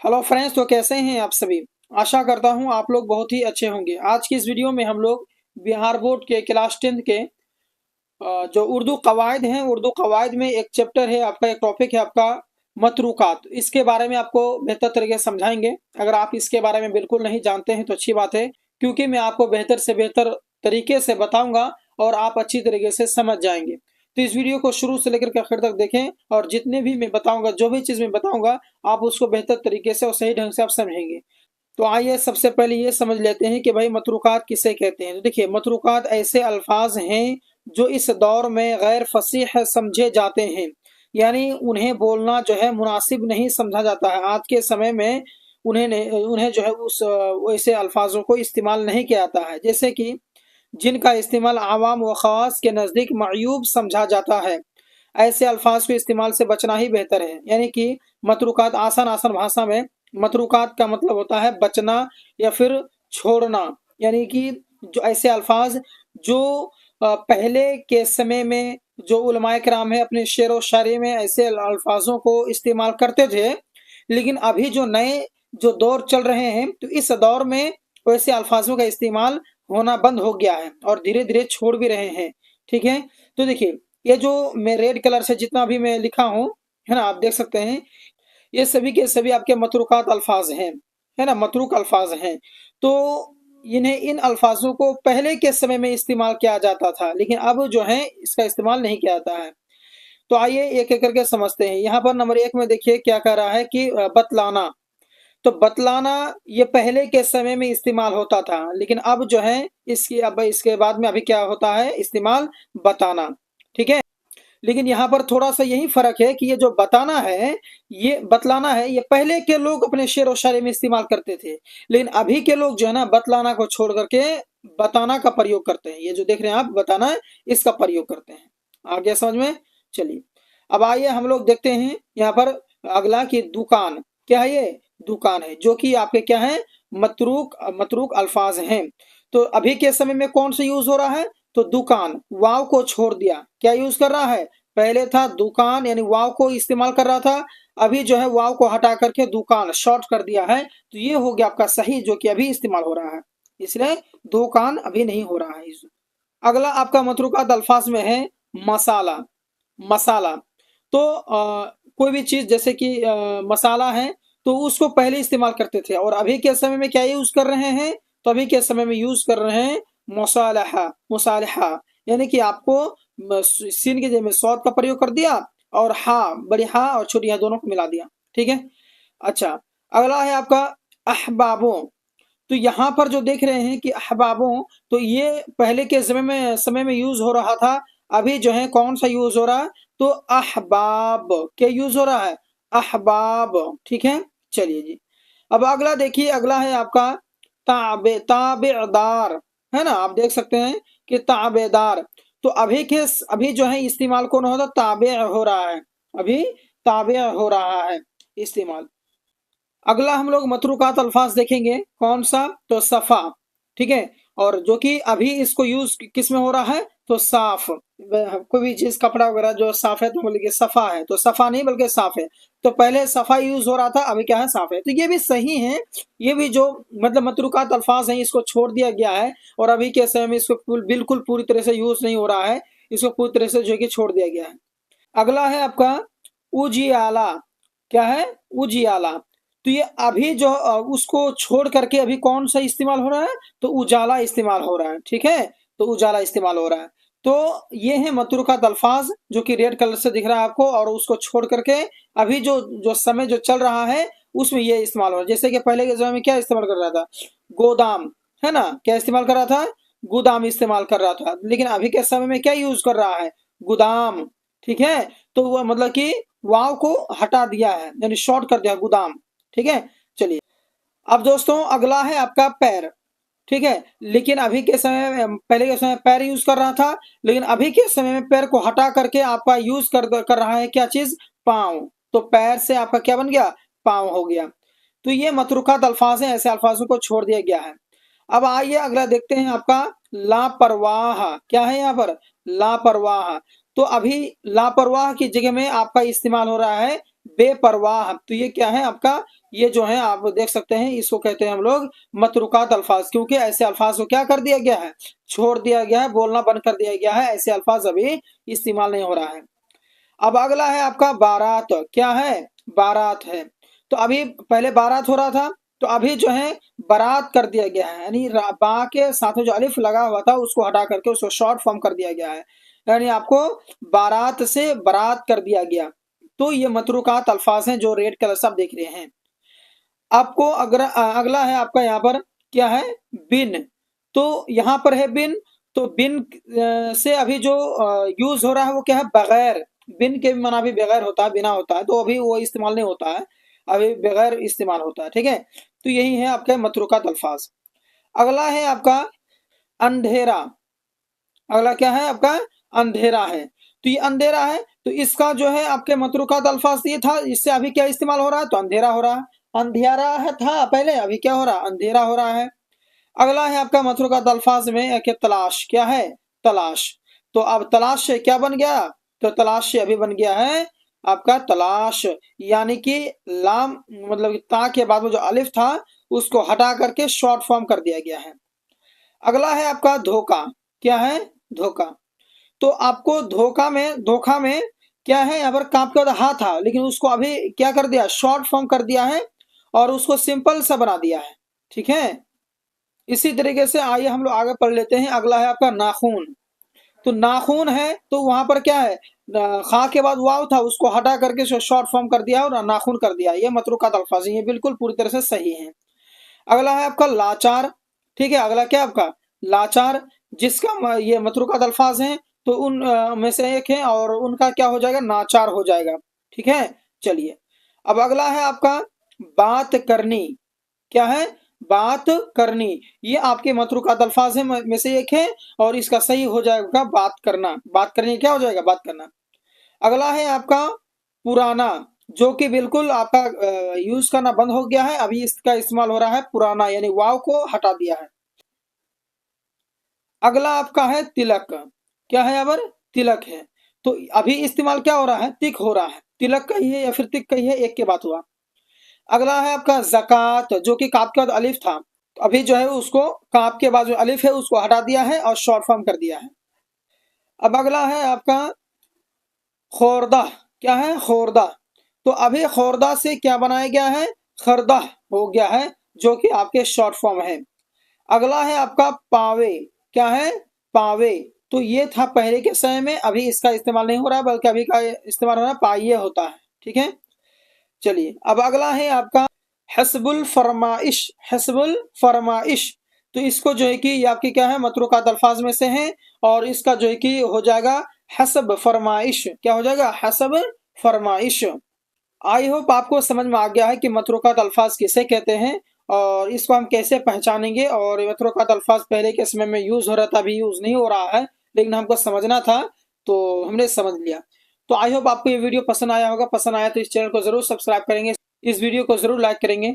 Hello friends, तो कैसे हैं आप सभी। आशा करता हूं आप लोग बहुत ही अच्छे होंगे। आज की इस वीडियो में हम लोग बिहार बोर्ड के क्लास 10 के जो उर्दू कवायद हैं, उर्दू कवायद में एक चैप्टर है आपका, एक टॉपिक है आपका मतरूकात। इसके बारे में आपको बेहतर तरीके से समझाएंगे। अगर आप इसके बारे में बिल्कुल नहीं जानते हैं तो अच्छी बात है, क्योंकि मैं आपको बेहतर से बेहतर तरीके से बताऊंगा और आप अच्छी तरीके से समझ जाएंगे। तो इस वीडियो को शुरू से लेकर के आखिर तक देखें, और जितने भी मैं बताऊंगा, जो भी चीज़ मैं बताऊंगा, आप उसको बेहतर तरीके से और सही ढंग से आप समझेंगे। तो आइए सबसे पहले ये समझ लेते हैं कि भाई मतरूकात किसे कहते हैं। तो देखिए, मतरूकात ऐसे अल्फाज हैं जो इस दौर में गैर फसीह समझे जाते हैं, यानी उन्हें बोलना जो है मुनासिब नहीं समझा जाता है। आज के समय में उन्हें जो है उस वैसे अल्फाजों को इस्तेमाल नहीं किया जाता है, जैसे कि जिनका इस्तेमाल आवाम व ख़ास के नज़दीक मअयूब समझा जाता है। ऐसे अल्फाज के इस्तेमाल से बचना ही बेहतर है। यानी कि मतरूकात, आसान आसान भाषा में मतरूकात का मतलब होता है बचना या फिर छोड़ना। यानी कि जो ऐसे अल्फाज जो पहले के समय में जो उलमाए किराम है अपने शेर व शायरी में ऐसे अल्फाजों को इस्तेमाल करते थे, लेकिन अभी जो नए जो दौर चल रहे हैं तो इस दौर में वैसे अल्फाजों का इस्तेमाल होना बंद हो गया है और धीरे धीरे छोड़ भी रहे हैं। ठीक है, तो देखिए, ये जो मैं रेड कलर से जितना भी मैं लिखा हूँ, है ना, आप देख सकते हैं, ये सभी के सभी आपके मतरूकात अल्फाज हैं, है ना, मतरूक अल्फाज हैं। तो इन्हें, इन अल्फाजों को पहले के समय में इस्तेमाल किया जाता था, लेकिन अब जो है इसका इस्तेमाल नहीं किया जाता है। तो आइए एक एक करके समझते हैं। यहाँ पर नंबर 1 में देखिए क्या कह रहा है कि बतलाना। तो बतलाना ये पहले के समय में इस्तेमाल होता था, लेकिन अब जो है अब इसके बाद में अभी क्या होता है, इस्तेमाल बताना। ठीक है, लेकिन यहाँ पर थोड़ा सा यही फर्क है कि ये जो बताना है, ये बतलाना है, ये पहले के लोग अपने शेर व शायरी में इस्तेमाल करते थे, लेकिन अभी के लोग जो है ना बतलाना को छोड़ करके बताना का प्रयोग करते हैं। ये जो देख रहे हैं आप, बताना है, इसका प्रयोग करते हैं। आ गया समझ में? चलिए, अब आइए हम लोग देखते हैं यहाँ पर अगला की दुकान। क्या है ये? दुकान है, जो कि आपके क्या है, मतरूक मतरूक अल्फाज हैं। तो अभी के समय में कौन सा यूज हो रहा है? तो दुकान, वाव को छोड़ दिया, क्या यूज कर रहा है? पहले था दुकान, यानी वाव को इस्तेमाल कर रहा था, अभी जो है वाव को हटा करके दुकान शॉर्ट कर दिया है। तो ये हो गया आपका सही, जो कि अभी इस्तेमाल हो रहा है, इसलिए दुकान अभी नहीं हो रहा है। अगला आपका मतरूकात अल्फाज में है मसाला। मसाला, तो कोई भी चीज जैसे कि मसाला है, तो उसको पहले इस्तेमाल करते थे, और अभी के समय में क्या यूज कर रहे हैं? तो अभी के समय में यूज कर रहे हैं मुसालहा। मुसालहा यानी कि आपको सीन के जगह में सौद का प्रयोग कर दिया, और हा, बड़ी हा और छोटी हा दोनों को मिला दिया। ठीक है, अच्छा, अगला है आपका अहबाबों। तो यहाँ पर जो देख रहे हैं कि अहबाबों, तो ये पहले के समय में यूज हो रहा था, अभी जो है कौन सा यूज हो रहा है? तो अहबाब, क्या यूज हो रहा है? अहबाब। ठीक है, चलिए जी। अब अगला देखिए, अगला है आपका ताबेदार, है ना, आप देख सकते हैं कि ताबेदार। तो अभी जो है इस्तेमाल कौन होता? ताबे हो रहा है, अभी ताबे हो रहा है इस्तेमाल। अगला हम लोग मतरूकात अल्फाज देखेंगे, कौन सा? तो सफा। ठीक है, और जो कि अभी इसको यूज किस में हो रहा है? तो साफ। कोई भी चीज, कपड़ा वगैरह जो साफ है तो बोलिए सफा है, तो सफा नहीं बल्कि साफ है। तो पहले सफा यूज हो रहा था, अभी क्या है? साफ है। तो ये भी सही है, ये भी जो मतलब मतरूकात अल्फाज हैं, इसको छोड़ दिया गया है, और अभी के समय में इसको बिल्कुल पूरी तरह से यूज नहीं हो रहा है, इसको पूरी तरह से जो है कि छोड़ दिया गया है। अगला है आपका उजियाला। क्या है? उजियाला। तो ये अभी जो उसको छोड़ करके अभी कौन सा इस्तेमाल हो रहा है? तो उजाला इस्तेमाल हो रहा है। ठीक है, तो उजाला इस्तेमाल हो रहा है। तो ये है मतरूकात अल्फाज, जो कि रेड कलर से दिख रहा है आपको, और उसको छोड़ करके अभी जो जो समय जो चल रहा है उसमें ये इस्तेमाल हो रहा है। जैसे कि पहले के समय में क्या इस्तेमाल कर रहा था? गोदाम, है ना, क्या इस्तेमाल कर रहा था? गोदाम इस्तेमाल कर रहा था, लेकिन अभी के समय में क्या यूज कर रहा है? गोदाम। ठीक है, तो वह मतलब कि वाव को हटा दिया है, यानी शॉर्ट कर दिया, गोदाम। ठीक है, चलिए। अब दोस्तों अगला है आपका पैर। ठीक है, लेकिन अभी के समय में, पहले के समय में पैर यूज कर रहा था, लेकिन अभी के समय में पैर को हटा करके आपका यूज कर रहा है क्या चीज? पाँव। तो पैर से आपका क्या बन गया? पाँव हो गया। तो ये मतरूकात अल्फाज हैं, ऐसे अल्फाजों को छोड़ दिया गया है। अब आइए अगला देखते हैं आपका लापरवाह। क्या है यहाँ पर? लापरवाह। तो अभी लापरवाह की जगह में आपका इस्तेमाल हो रहा है बेपरवाह। तो ये क्या है आपका, ये जो है आप देख सकते हैं, इसको कहते हैं हम लोग मतरुकात अल्फाज, क्योंकि ऐसे अल्फाज को क्या कर दिया गया है, छोड़ दिया गया है, बोलना बंद कर दिया गया है, ऐसे अल्फाज अभी इस्तेमाल नहीं हो रहा है। अब अगला है आपका बारात। क्या है, बारात है। तो अभी पहले बारात हो रहा था, तो अभी जो है बारात कर दिया गया है, यानी बा के साथ में जो अलिफ लगा हुआ था उसको हटा करके उसको शॉर्ट फॉर्म कर दिया गया है, यानी आपको बारात से बारात कर दिया गया। तो ये मतरुकात अल्फाज हैं जो रेड कलर से आप देख रहे हैं। आपको अगला है आपका यहाँ पर क्या है, बिन। तो यहाँ पर है बिन। तो बिन से अभी जो यूज हो रहा है वो क्या है, बगैर। बिन के भी माना भी बगैर होता है, बिना होता है, तो अभी वो इस्तेमाल नहीं होता है, अभी बगैर इस्तेमाल होता है। ठीक है, तो यही है आपका मतरुकात अल्फाज। अगला है आपका अंधेरा। अगला क्या है आपका, अंधेरा है। तो ये अंधेरा है, तो इसका जो है आपके मतरुकात अल्फाज ये था, इससे अभी क्या इस्तेमाल हो रहा है, तो अंधेरा हो रहा है। अंधेरा है था पहले, अभी क्या हो रहा है, अंधेरा हो रहा है। अगला है आपका मतरुकात अल्फाज में एक है तलाश। क्या है, तलाश। तो अब तलाश से क्या बन गया, तो तलाश से अभी बन गया है आपका तलाश, यानी कि लाम मतलब ता के बाद में जो अलिफ था उसको हटा करके शॉर्ट फॉर्म कर दिया गया है। अगला है आपका धोखा। क्या है, धोखा। तो आपको धोखा में क्या है, यहाँ पर काप का हा था, लेकिन उसको अभी क्या कर दिया, शॉर्ट फॉर्म कर दिया है और उसको सिंपल सा बना दिया है। ठीक है, इसी तरीके से आइए हम लोग आगे पढ़ लेते हैं। अगला है आपका नाखून। तो नाखून है, तो वहां पर क्या है, खा के बाद वाव था उसको हटा करके शॉर्ट फॉर्म कर दिया और नाखून कर दिया। ये मतरुकात अल्फाज ये बिल्कुल पूरी तरह से सही है। अगला है आपका लाचार। ठीक है, अगला क्या आपका लाचार, जिसका ये मतरुकात अल्फाज हैं, तो उन में से एक है और उनका क्या हो जाएगा, नाचार हो जाएगा। ठीक है, चलिए। अब अगला है आपका बात करनी। क्या है, बात करनी। ये आपके मतरुकात अल्फाज है में से एक है और इसका सही हो जाएगा बात करना। बात करनी क्या हो जाएगा, बात करना। अगला है आपका पुराना, जो कि बिल्कुल आपका यूज करना बंद हो गया है, अभी इसका इस्तेमाल हो रहा है पुराना, यानी वाव को हटा दिया है। अगला आपका है तिलक। क्या है, अब तिलक है। तो अभी इस्तेमाल क्या हो रहा है, तिक हो रहा है। तिलक का ही है या फिर तिक का ही है, एक के बात हुआ। अगला है आपका जक़ात, जो कि काफ के बाद अलिफ था, तो अभी जो है उसको काफ के बाद जो अलिफ है उसको हटा दिया है और शॉर्ट फॉर्म कर दिया है। अब अगला है आपका खोरदा। क्या है, खोरदा। तो अभी खोरदा से क्या बनाया गया है, खरदा हो गया है, जो कि आपके शॉर्ट फॉर्म है। अगला है आपका पावे। क्या है, पावे। तो ये था पहले के समय में, अभी इसका इस्तेमाल नहीं हो रहा बल्कि अभी का इस्तेमाल हो रहा है पाइये होता है। ठीक है, चलिए। अब अगला है आपका हस्बुल फरमाइश। हस्बुल फरमाइश। तो इसको जो है कि ये आपकी क्या है, मतरुकात अल्फाज में से है और इसका जो है कि हो जाएगा हसब फरमाइश। क्या हो जाएगा, हसब फरमाइश। आई होप आपको समझ में आ गया है कि मतरुकात अल्फाज किसे कहते हैं और इसको हम कैसे पहचानेंगे। और मतरुकात अल्फाज पहले के समय में यूज हो रहा था, अभी यूज नहीं हो रहा है, लेकिन हमको समझना था तो हमने समझ लिया। तो आई होप आपको ये वीडियो पसंद आया होगा। पसंद आया तो इस चैनल को जरूर सब्सक्राइब करेंगे, इस वीडियो को जरूर लाइक करेंगे।